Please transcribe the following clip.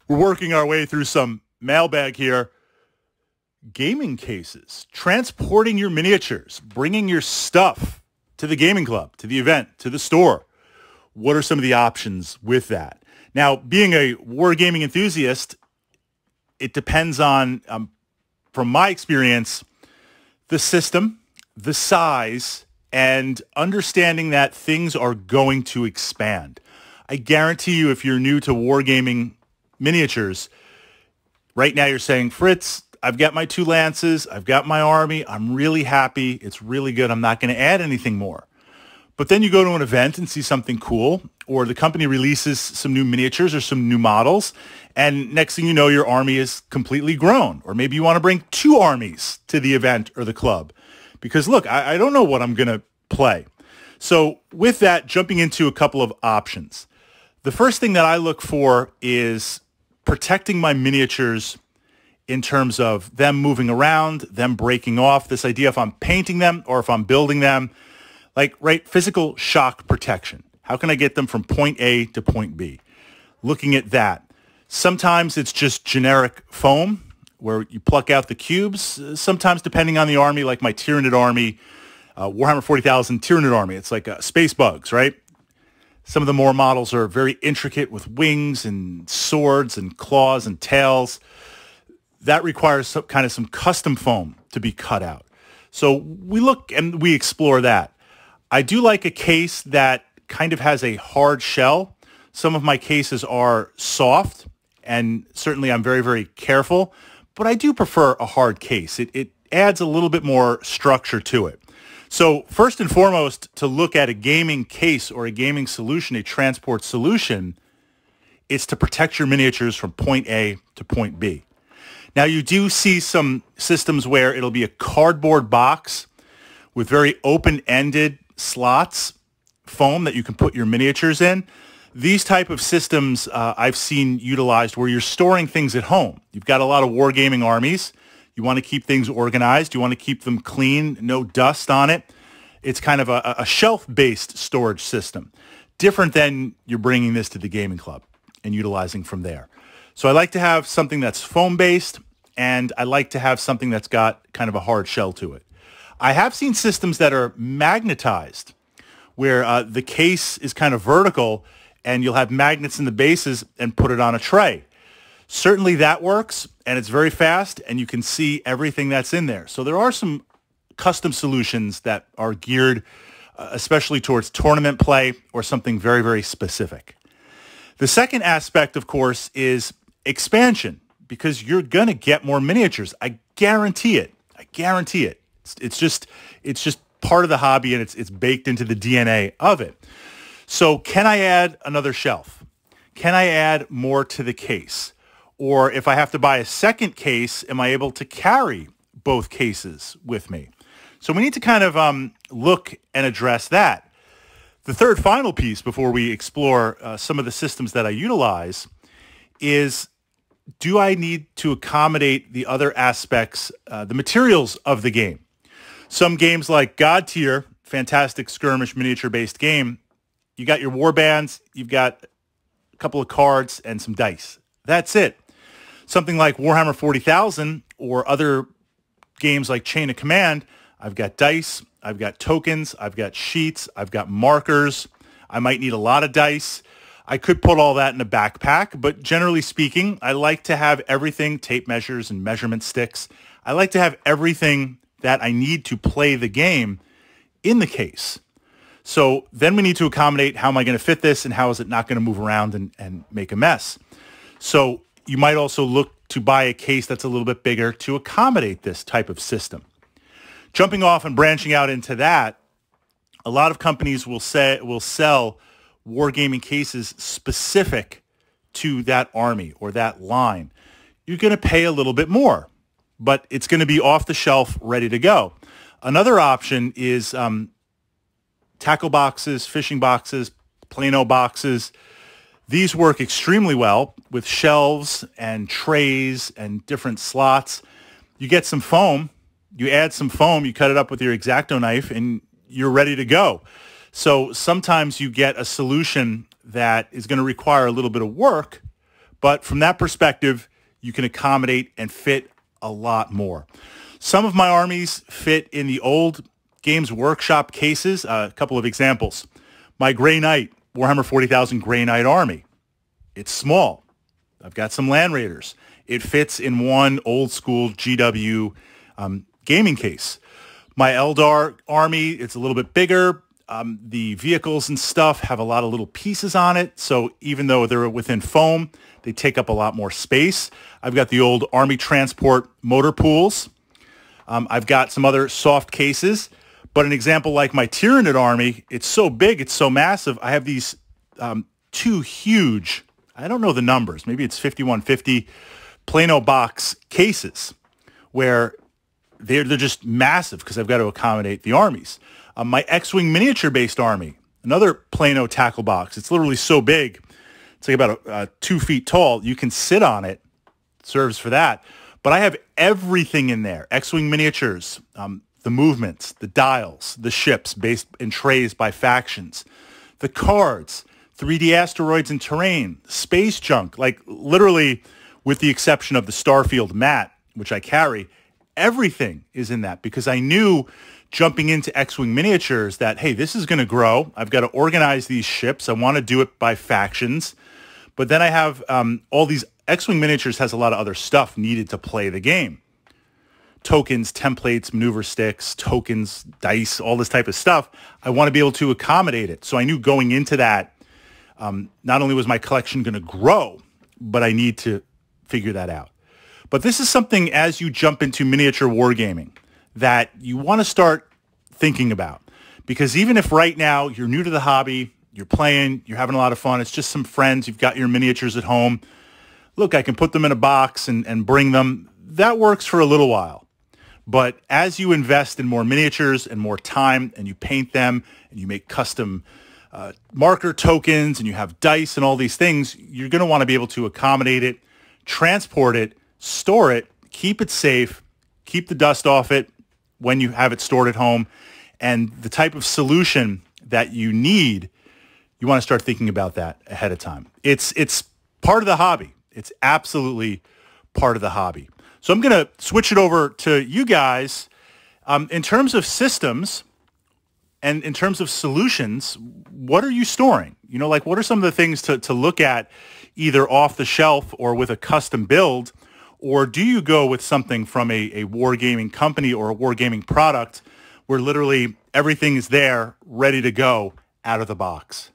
We're working our way through some mailbag here. Gaming cases, transporting your miniatures, bringing your stuff to the gaming club, to the event, to the store. What are some of the options with that? Now, being a wargaming enthusiast, it depends on, from my experience, the system, the size, and understanding that things are going to expand. I guarantee you, if you're new to wargaming miniatures, right now you're saying, Fritz, I've got my 2 lances, I've got my army, I'm really happy, it's really good, I'm not going to add anything more. But then you go to an event and see something cool, or the company releases some new miniatures or some new models, and next thing you know, your army is completely grown. Or maybe you want to bring 2 armies to the event or the club. Because look, I don't know what I'm going to play. So with that, jumping into a couple of options. The first thing that I look for is protecting my miniatures in terms of them moving around, them breaking off. This idea if I'm painting them or if I'm building them, like, right, physical shock protection. How can I get them from point A to point B? Looking at that. Sometimes it's just generic foam where you pluck out the cubes. Sometimes, depending on the army, like my Tyranid army, Warhammer 40,000 Tyranid army, it's like space bugs, right? Some of the more models are very intricate with wings and swords and claws and tails. That requires some custom foam to be cut out. So we look and we explore that. I do like a case that kind of has a hard shell. Some of my cases are soft, and certainly I'm very, very careful, but I do prefer a hard case. It adds a little bit more structure to it. So first and foremost, to look at a gaming case or a gaming solution, a transport solution, it's to protect your miniatures from point A to point B. Now, you do see some systems where it'll be a cardboard box with very open-ended slots, foam that you can put your miniatures in. These type of systems I've seen utilized where you're storing things at home. You've got a lot of wargaming armies. You want to keep things organized. You want to keep them clean, no dust on it. It's kind of a shelf-based storage system, different than you're bringing this to the gaming club and utilizing from there. So I like to have something that's foam-based, and I like to have something that's got kind of a hard shell to it. I have seen systems that are magnetized, where the case is kind of vertical, and you'll have magnets in the bases and put it on a tray. Certainly that works, and it's very fast, and you can see everything that's in there. So there are some custom solutions that are geared especially towards tournament play or something very, very specific. The second aspect, of course, is expansion, because you're going to get more miniatures. I guarantee it. I guarantee it. It's just part of the hobby, and it's baked into the DNA of it. So can I add another shelf? Can I add more to the case? Or if I have to buy a second case, am I able to carry both cases with me? So we need to kind of look and address that. The third final piece before we explore some of the systems that I utilize is, do I need to accommodate the other aspects, the materials of the game? Some games like God Tier, fantastic skirmish miniature-based game, you got your war bands, you've got a couple of cards and some dice. That's it. Something like Warhammer 40,000 or other games like Chain of Command, I've got dice, I've got tokens, I've got sheets, I've got markers. I might need a lot of dice. I could put all that in a backpack, but generally speaking, I like to have everything, tape measures and measurement sticks. I like to have everything that I need to play the game in the case. So then we need to accommodate, how am I going to fit this and how is it not going to move around and make a mess? So you might also look to buy a case that's a little bit bigger to accommodate this type of system. Jumping off and branching out into that, a lot of companies will sell wargaming cases specific to that army or that line. You're going to pay a little bit more, but it's going to be off the shelf, ready to go. Another option is tackle boxes, fishing boxes, Plano boxes. These work extremely well with shelves and trays and different slots. You get some foam, you add some foam, you cut it up with your X-Acto knife, and you're ready to go. So sometimes you get a solution that is going to require a little bit of work, But from that perspective, you can accommodate and fit a lot more. Some of my armies fit in the old Games Workshop cases. A couple of examples. My Grey Knight, Warhammer 40,000 Grey Knight army. It's small. I've got some Land Raiders. It fits in one old school GW gaming case. My Eldar army, it's a little bit bigger. The vehicles and stuff have a lot of little pieces on it. So even though they're within foam, they take up a lot more space. I've got the old Army Transport motor pools. I've got some other soft cases. But an example like my Tyranid army, it's so big, it's so massive. I have these two huge, I don't know the numbers, maybe it's 5150 Plano box cases where they're just massive because I've got to accommodate the armies. My X-Wing miniature-based army, another Plano tackle box. It's literally so big. It's like about 2 feet tall. You can sit on it. It serves for that. But I have everything in there. X-Wing miniatures, the movements, the dials, the ships based in trays by factions, the cards, 3D asteroids and terrain, space junk, like literally with the exception of the Starfield mat, which I carry, everything is in that because I knew jumping into X-Wing miniatures that, hey, this is going to grow. I've got to organize these ships. I want to do it by factions. But then I have all these X-Wing miniatures has a lot of other stuff needed to play the game. Tokens, templates, maneuver sticks, tokens, dice, all this type of stuff. I want to be able to accommodate it. So I knew going into that, not only was my collection going to grow, but I need to figure that out. But this is something as you jump into miniature wargaming that you want to start thinking about. Because even if right now you're new to the hobby, you're playing, you're having a lot of fun, it's just some friends, you've got your miniatures at home. Look, I can put them in a box and bring them. That works for a little while. But as you invest in more miniatures and more time and you paint them and you make custom marker tokens and you have dice and all these things, you're going to want to be able to accommodate it, transport it, store it, keep it safe, keep the dust off it when you have it stored at home. And the type of solution that you need, you want to start thinking about that ahead of time. It's part of the hobby. It's absolutely part of the hobby. So I'm going to switch it over to you guys. In terms of systems and in terms of solutions, what are you storing? You know, like what are some of the things to look at either off the shelf or with a custom build? Or do you go with something from a wargaming company or a wargaming product where literally everything is there, ready to go out of the box?